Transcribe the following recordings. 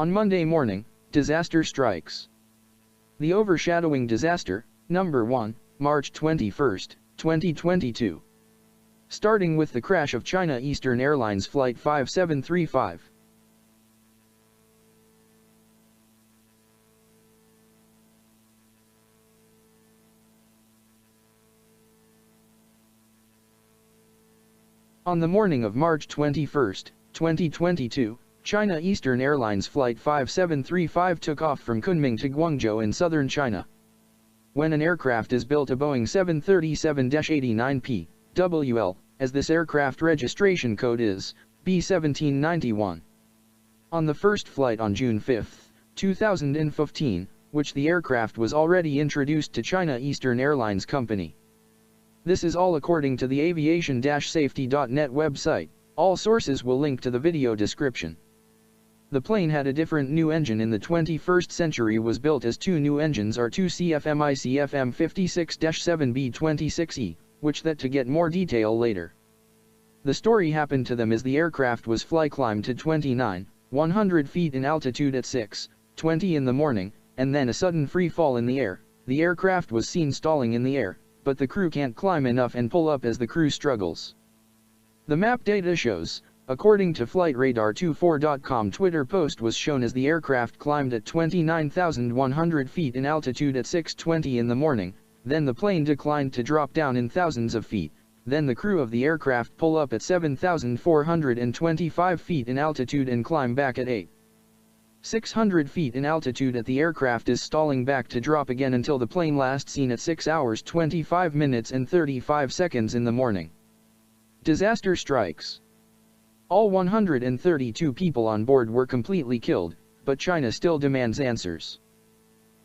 On Monday morning, disaster strikes. The Overshadowing Disaster, number 1, March 21, 2022. Starting with the crash of China Eastern Airlines Flight 5735. On the morning of March 21, 2022, China Eastern Airlines Flight 5735 took off from Kunming to Guangzhou in southern China. When an aircraft is built, a Boeing 737-89P, WL, as this aircraft registration code is, B1791. On the first flight on June 5, 2015, which the aircraft was already introduced to China Eastern Airlines Company. This is all according to the aviation-safety.net website. All sources will link to the video description. The plane had a different new engine in the 21st century, was built as two new engines R2CFM ICFM56-7B26E, which that to get more detail later. The story happened to them as the aircraft was climbed to 100 feet in altitude at 6:20 in the morning, and then a sudden free fall in the air. The aircraft was seen stalling in the air, but the crew can't climb enough and pull up as the crew struggles. The map data shows, according to FlightRadar24.com, Twitter post was shown as the aircraft climbed at 29,100 feet in altitude at 6:20 in the morning, then the plane declined to drop down in thousands of feet, then the crew of the aircraft pull up at 7,425 feet in altitude and climb back at 8,600 feet in altitude at the aircraft is stalling back to drop again until the plane last seen at 6 hours 25 minutes and 35 seconds in the morning. Disaster strikes. All 132 people on board were completely killed, but China still demands answers.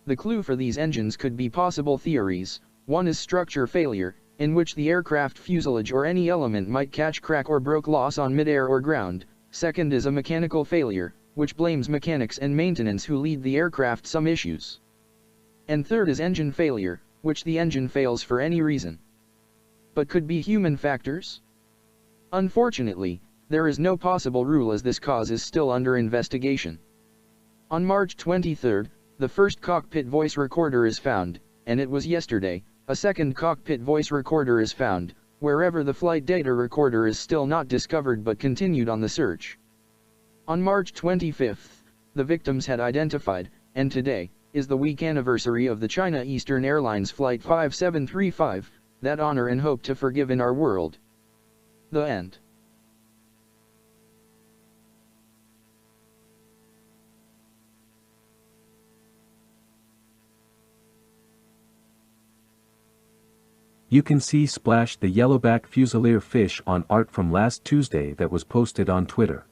The clue for these engines could be possible theories. One is structure failure, in which the aircraft fuselage or any element might catch, crack or broke loss on mid-air or ground. Second is a mechanical failure, which blames mechanics and maintenance who lead the aircraft some issues. And third is engine failure, which the engine fails for any reason. But could be human factors? Unfortunately, there is no possible rule as this cause is still under investigation. On March 23, the first cockpit voice recorder is found, and it was yesterday, a second cockpit voice recorder is found, wherever the flight data recorder is still not discovered but continued on the search. On March 25, the victims had identified, and today is the week anniversary of the China Eastern Airlines Flight 5735, that honor and hope to forgive in our world. The end. You can see Splash the yellowback fusilier fish on art from last Tuesday that was posted on Twitter.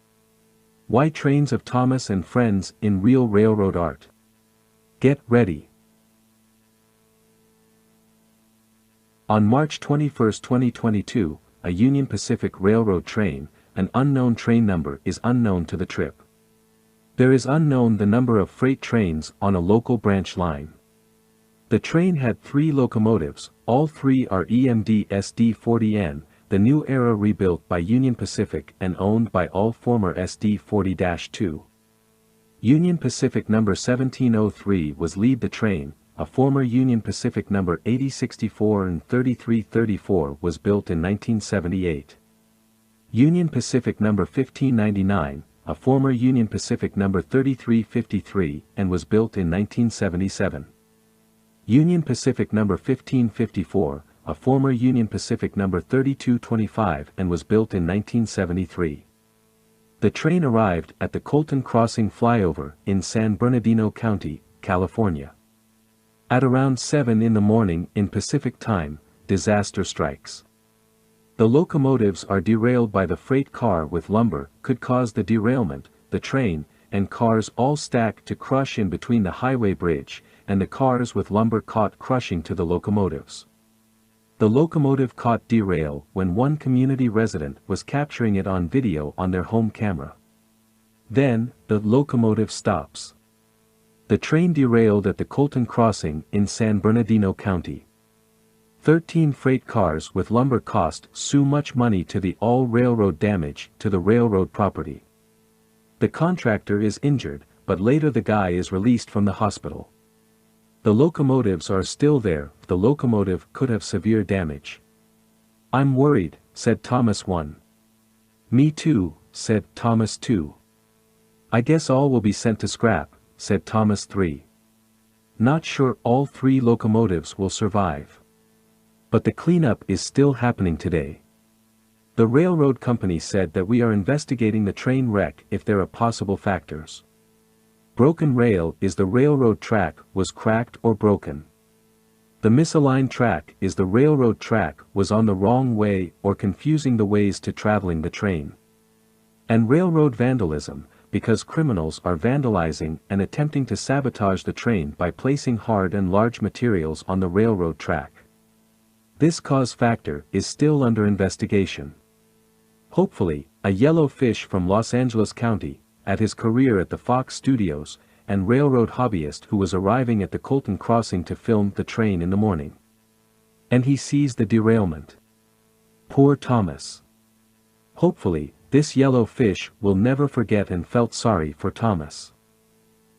Why Trains of Thomas and Friends in Real Railroad Art. Get ready. On March 21, 2022, a Union Pacific Railroad train, an unknown train number is unknown to the trip. There is unknown the number of freight trains on a local branch line. The train had 3 locomotives, all 3 are EMD SD40N, the new era rebuilt by Union Pacific and owned by all former SD40-2. Union Pacific number 1703 was lead the train, a former Union Pacific number 8064 and 3334 was built in 1978. Union Pacific number 1599, a former Union Pacific number 3353 and was built in 1977. Union Pacific number 1554, a former Union Pacific number 3225 and was built in 1973. The train arrived at the Colton Crossing flyover in San Bernardino County, California. At around 7 in the morning in Pacific time, disaster strikes. The locomotives are derailed by the freight car with lumber, could cause the derailment, the train, and cars all stacked to crush in between the highway bridge, and the cars with lumber caught crushing to the locomotives. The locomotive caught derail when one community resident was capturing it on video on their home camera. Then, the locomotive stops. The train derailed at the Colton Crossing in San Bernardino County. 13 freight cars with lumber cost so much money to the all railroad damage to the railroad property. The contractor is injured, but later the guy is released from the hospital. The locomotives are still there, the locomotive could have severe damage. I'm worried, said Thomas 1. Me too, said Thomas 2. I guess all will be sent to scrap, said Thomas 3. Not sure all 3 locomotives will survive. But the cleanup is still happening today. The railroad company said that we are investigating the train wreck if there are possible factors. Broken rail is the railroad track was cracked or broken. The misaligned track is the railroad track was on the wrong way or confusing the ways to traveling the train. And railroad vandalism, because criminals are vandalizing and attempting to sabotage the train by placing hard and large materials on the railroad track. This cause factor is still under investigation. Hopefully, a yellow fish from Los Angeles County, at his career at the Fox Studios, and railroad hobbyist who was arriving at the Colton crossing to film the train in the morning. And he sees the derailment. Poor Thomas. Hopefully, this yellow fish will never forget and felt sorry for Thomas.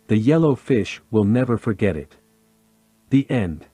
The yellow fish will never forget it. The end.